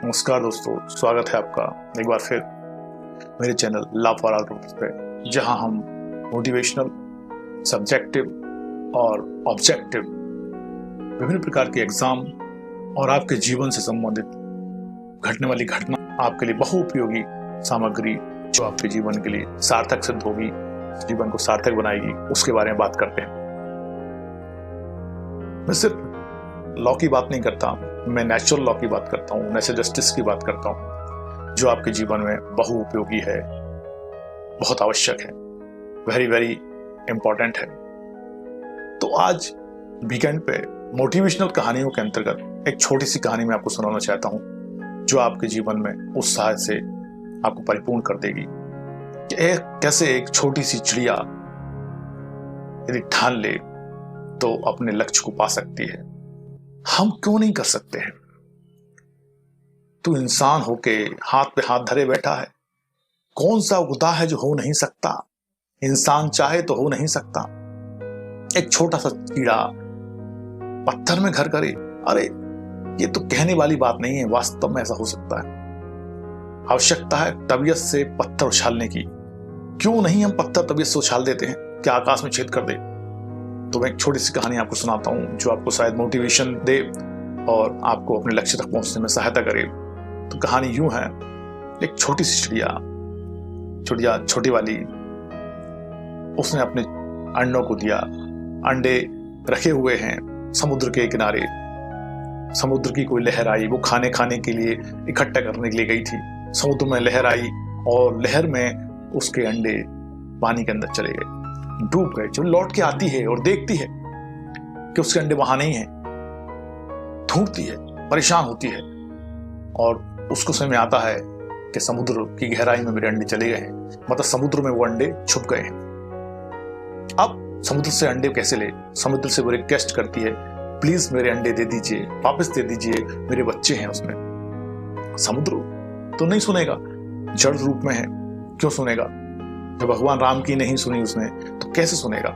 नमस्कार दोस्तों, स्वागत है आपका एक बार फिर मेरे channel love for all roots पे, जहां हम मोटिवेशनल, सब्जेक्टिव और ऑब्जेक्टिव विभिन्न प्रकार के एग्जाम और आपके जीवन से संबंधित घटने वाली घटना, आपके लिए बहुउपयोगी सामग्री जो आपके जीवन के लिए सार्थक सिद्ध होगी, जीवन को सार्थक बनाएगी, उसके बारे में बात करते हैं। मैं सिर्फ लॉ की बात नहीं करता, मैं नेचुरल लॉ की बात करता हूँ, नेचुरल जस्टिस की बात करता हूँ, जो आपके जीवन में बहुउपयोगी है, बहुत आवश्यक है, वेरी वेरी इंपॉर्टेंट है। तो आज वीकेंड पे मोटिवेशनल कहानियों के अंतर्गत एक छोटी सी कहानी मैं आपको सुनाना चाहता हूँ, जो आपके जीवन में उत्साह से आपको परिपूर्ण कर देगी कि कैसे एक छोटी सी चिड़िया यदि ठान ले तो अपने लक्ष्य को पा सकती है। हम क्यों नहीं कर सकते हैं? तू इंसान होके हाथ पे हाथ धरे बैठा है, कौन सा खुदा है जो हो नहीं सकता? इंसान चाहे तो हो नहीं सकता। एक छोटा सा कीड़ा पत्थर में घर करे, अरे ये तो कहने वाली बात नहीं है, वास्तव में ऐसा हो सकता है। आवश्यकता है तबीयत से पत्थर उछालने की, क्यों नहीं हम पत्थर तबीयत से उछाल देते हैं, क्या आकाश में छेद कर दे? तो मैं एक छोटी सी कहानी आपको सुनाता हूँ, जो आपको शायद मोटिवेशन दे और आपको अपने लक्ष्य तक पहुंचने में सहायता करे। तो कहानी यूं है, एक छोटी सी चिड़िया छोटी वाली, उसने अपने अंडों को दिया। अंडे रखे हुए हैं समुद्र के किनारे, समुद्र की कोई लहर आई, वो खाने के लिए इकट्ठा करने के लिए गई थी। समुद्र में लहर आई और लहर में उसके अंडे पानी के अंदर चले गए, डूब गए। जब लौट के आती है और देखती है कि उसके अंडे वहां नहीं है, ढूंढती है, परेशान होती है और उसको समझ में आता है कि समुद्र की गहराई में मेरे अंडे चले गए हैं, मतलब समुद्र में वो अंडे छुप गए हैं। अब समुद्र से अंडे कैसे ले? समुद्र से वो रिक्वेस्ट करती है, प्लीज मेरे अंडे दे दीजिए, वापस दे दीजिए, मेरे बच्चे हैं उसमें। समुद्र तो नहीं सुनेगा, जड़ रूप में है, क्यों सुनेगा? जब भगवान राम की नहीं सुनी उसने, तो कैसे सुनेगा?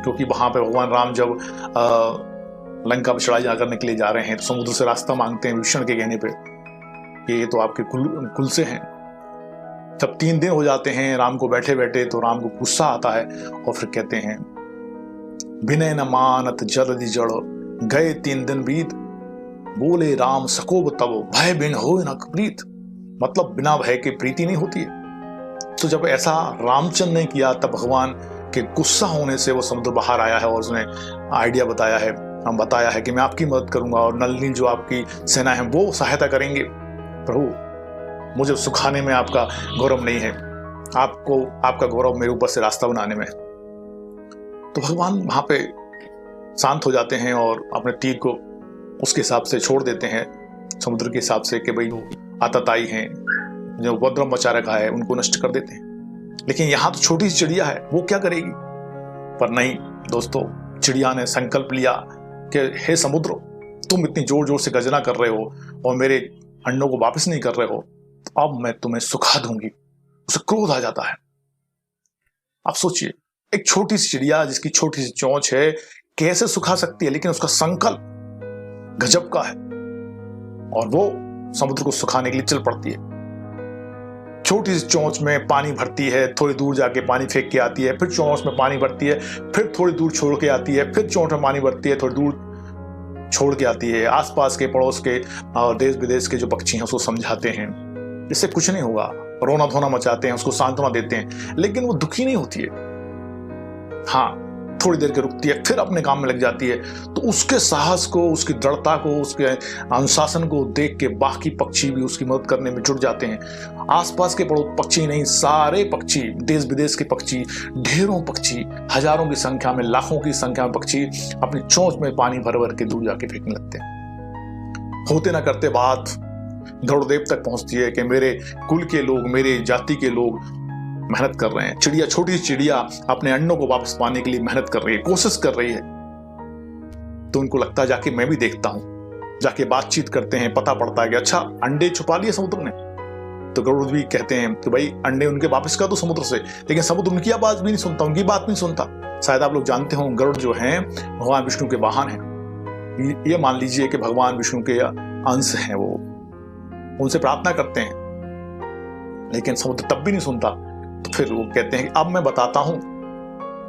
क्योंकि वहां पे भगवान राम जब लंका पर चढ़ाई करने के लिए जा रहे हैं, तो समुद्र से रास्ता मांगते हैं विभीषण के कहने पे कि ये तो आपके कुल से हैं। जब 3 दिन हो जाते हैं राम को बैठे बैठे, तो राम को गुस्सा आता है और फिर कहते हैं, विनय न मानत जल्दी जड़, गए 3 दिन बीत, बोले राम सकोब तब, भय बिन हो न प्रीत। मतलब बिना भय के प्रीति नहीं होती है। तो जब ऐसा रामचंद्र ने किया, तब भगवान के गुस्सा होने से वो समुद्र बाहर आया है और उसने आइडिया बताया है कि मैं आपकी मदद करूंगा और नलिनी जो आपकी सेना है वो सहायता करेंगे। प्रभु, मुझे सुखाने में आपका गौरव नहीं है, आपका गौरव मेरे ऊपर से रास्ता बनाने में। तो भगवान वहां पे शांत हो जाते हैं और अपने तीर को उसके हिसाब से छोड़ देते हैं, समुद्र के हिसाब से, कि भाई आतताई हैं, जो उपद्रव मचा रखा है, उनको नष्ट कर देते हैं। लेकिन यहां तो छोटी सी चिड़िया है, वो क्या करेगी? पर नहीं दोस्तों, चिड़िया ने संकल्प लिया कि हे समुद्र, तुम इतनी जोर जोर से गर्जना कर रहे हो और मेरे अंडों को वापस नहीं कर रहे हो, तो अब मैं तुम्हें सुखा दूंगी। उसे क्रोध आ जाता है। आप सोचिए, एक छोटी सी चिड़िया जिसकी छोटी सी चोंच है, कैसे सुखा सकती है? लेकिन उसका संकल्प गजब का है और वो समुद्र को सुखाने के लिए चल पड़ती है। छोटी सी चोंच में पानी भरती है, थोड़ी दूर जाके पानी फेंक के आती है, फिर चोंच में पानी भरती है, फिर थोड़ी दूर छोड़ के आती है, फिर चोंच में पानी भरती है, थोड़ी दूर छोड़ के आती है। आसपास के पड़ोस के और देश विदेश के जो पक्षी हैं उसको समझाते हैं, इससे कुछ नहीं होगा, रोना धोना मचाते हैं, उसको सांत्वना देते हैं, लेकिन वो दुखी नहीं होती है। हाँ, थोड़ी देर के रुकती है, फिर अपने काम में लग जाती है। तो उसके साहस को, उसकी दृढ़ता को, उसके अनुशासन को देख के बाकी पक्षी भी उसकी मदद करने में जुट जाते हैं। आसपास के पक्षी नहीं, सारे पक्षी, देश विदेश के पक्षी, ढेरों पक्षी, हजारों की संख्या में, लाखों की संख्या में पक्षी अपनी चोंच में पानी भर भर के दूर जाके फेंकने लगते हैं। होते ना करते बात गरुड़देव तक पहुंचती है कि मेरे कुल के लोग, मेरे जाति के लोग मेहनत कर रहे हैं। चिड़िया, छोटी सी चिड़िया अपने अंडों को वापस पाने के लिए मेहनत कर रही है, कोशिश कर रही है। तो उनको लगता है जाके मैं भी देखता हूं, जाके बातचीत करते हैं, पता पड़ता है कि अच्छा अंडे छुपा लिए समुद्र ने। तो गरुड़ भी कहते हैं कि भाई अंडे उनके वापस कर दो समुद्र से, लेकिन समुद्र उनकी आवाज भी नहीं सुनता, उनकी बात नहीं सुनता। शायद आप लोग जानते हो, गरुड़ जो हैं भगवान विष्णु के वाहन हैं। ये मान लीजिए कि भगवान विष्णु के अंश हैं वो, उनसे प्रार्थना करते हैं, लेकिन समुद्र तब भी नहीं सुनता। तो फिर वो कहते हैं कि अब मैं बताता हूं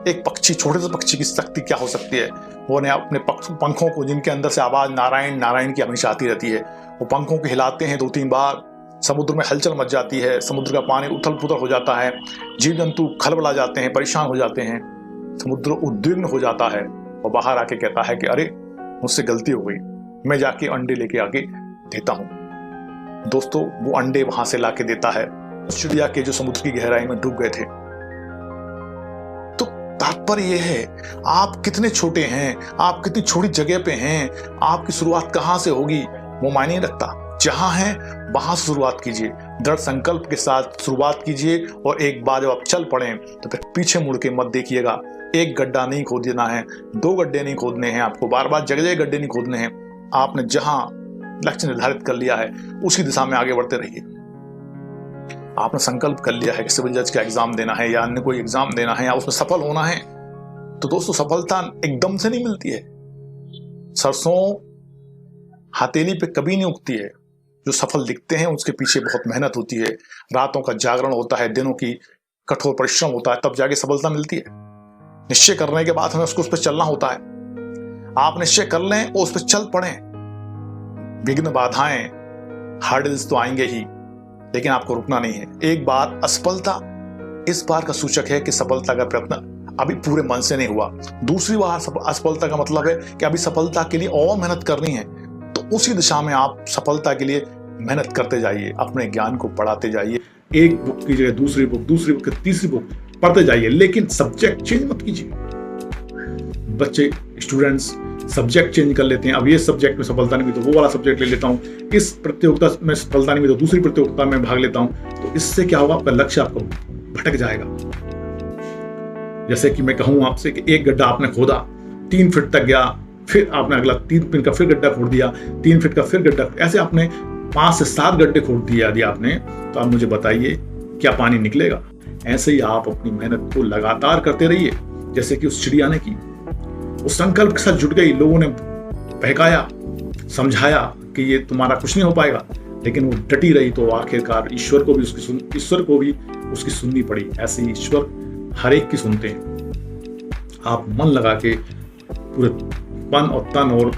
एक पक्षी, छोटे से पक्षी की शक्ति क्या हो सकती है। वो ने अपने पंखों को, जिनके अंदर से आवाज नारायण नारायण की हमेशा आती रहती है, वो पंखों को हिलाते हैं 2-3 बार। समुद्र में हलचल मच जाती है, समुद्र का पानी उथल पुथल हो जाता है, जीव जंतु खलबला जाते हैं, परेशान हो जाते हैं, समुद्र उद्विग्न हो जाता है और बाहर आके कहता है कि अरे मुझसे गलती हो गई, मैं जाके अंडे लेके आके देता हूं। दोस्तों, वो अंडे वहां से लाके देता है चिड़िया के जो समुद्र की गहराई में डूब गए थे। तो तात्पर्य यह है, आप कितने छोटे हैं, आप कितनी छोटी जगह पे हैं, आपकी शुरुआत कहां से होगी वो मायने नहीं रखता। जहां हैं वहां से शुरुआत कीजिए, दृढ़ संकल्प के साथ शुरुआत कीजिए, और एक बार जब आप चल पड़े तो फिर पीछे मुड़ के मत देखिएगा। एक गड्ढा नहीं खोदना है, 2 गड्ढे नहीं खोदने हैं, आपको बार बार जगह जगह गड्ढे नहीं खोदने हैं। आपने जहां लक्ष्य निर्धारित कर लिया है उसी दिशा में आगे बढ़ते रहिए। आपने संकल्प कर लिया है कि सिविल जज का एग्जाम देना है या अन्य कोई एग्जाम देना है या उसमें सफल होना है, तो दोस्तों सफलता एकदम से नहीं मिलती है। सरसों हथेली पे कभी नहीं उगती है। जो सफल दिखते हैं उसके पीछे बहुत मेहनत होती है, रातों का जागरण होता है, दिनों की कठोर परिश्रम होता है, तब जाके सफलता मिलती है। निश्चय करने के बाद हमें उसको उस पर चलना होता है। आप निश्चय कर लें और उस पर चल पड़े। विघ्न बाधाएं, हार्डल्स तो आएंगे ही, लेकिन आपको रुकना नहीं है। एक बार असफलता इस बार का सूचक है कि सफलता का प्रयत्न अभी पूरे मन से नहीं हुआ। दूसरी बार असफलता का मतलब है कि अभी सफलता के लिए और मेहनत करनी है। तो उसी दिशा में आप सफलता के लिए मेहनत करते जाइए, अपने ज्ञान को बढ़ाते जाइए। एक बुक की जगह दूसरी बुक की तीसरी बुक पढ़ते जाइए, लेकिन सब्जेक्ट चेंज मत कीजिए। बच्चे, स्टूडेंट्स सब्जेक्ट चेंज कर लेते हैं। अब ये सब्जेक्ट में सफलता नहीं मिली तो वो वाला सब्जेक्ट ले लेता हूँ, इस प्रतियोगिता में सफलता नहीं मिली तो दूसरी प्रतियोगिता में भाग लेता हूँ। तो इससे क्या होगा, आपका लक्ष्य आपको भटक जाएगा। जैसे कि मैं कहूँ आपसे कि एक गड्ढा आपने खोदा, 3 फीट तक गया, फिर आपने अगला 3 फीट का फिर गड्ढा खोद दिया, 3 फीट का फिर गड्ढा, ऐसे आपने 5 से 7 गड्ढे खोद दिया यदि आपने, तो आप मुझे बताइए क्या पानी निकलेगा? ऐसे ही आप अपनी मेहनत को लगातार करते रहिए। जैसे कि उस चिड़िया ने की, उस संकल्प के साथ जुट गई, लोगों ने बहकाया, समझाया कि ये तुम्हारा कुछ नहीं हो पाएगा, लेकिन वो डटी रही, तो आखिरकार ईश्वर को भी उसकी सुननी पड़ी। ऐसे ही ईश्वर हर एक की सुनते हैं। आप मन लगा के पूरे मन और तन और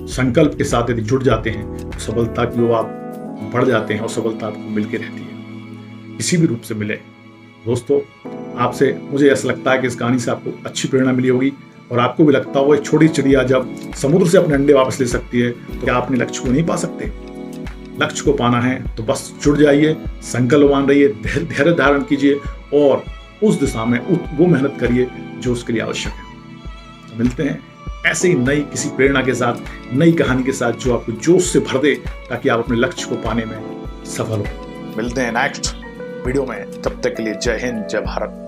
संकल्प के साथ यदि जुट जाते हैं तो सफलता की ओर आप बढ़ जाते हैं और सफलता आपको मिलके रहती है, किसी भी रूप से मिले। दोस्तों, आपसे मुझे ऐसा लगता है कि इस कहानी से आपको अच्छी प्रेरणा मिली होगी और आपको भी लगता होगा एक छोटी चिड़िया जब समुद्र से अपने अंडे वापस ले सकती है तो क्या अपने लक्ष्य को नहीं पा सकते? लक्ष्य को पाना है तो बस जुड़ जाइए, संकल्पवान रहिए, धैर्य धारण कीजिए और उस दिशा में वो मेहनत करिए जो उसके लिए आवश्यक है। तो मिलते हैं ऐसे ही नई किसी प्रेरणा के साथ, नई कहानी के साथ जो आपको जोश से भर दे, ताकि आप अपने लक्ष्य को पाने में सफल हो। मिलते हैं नेक्स्ट वीडियो में, तब तक के लिए जय हिंद, जय भारत।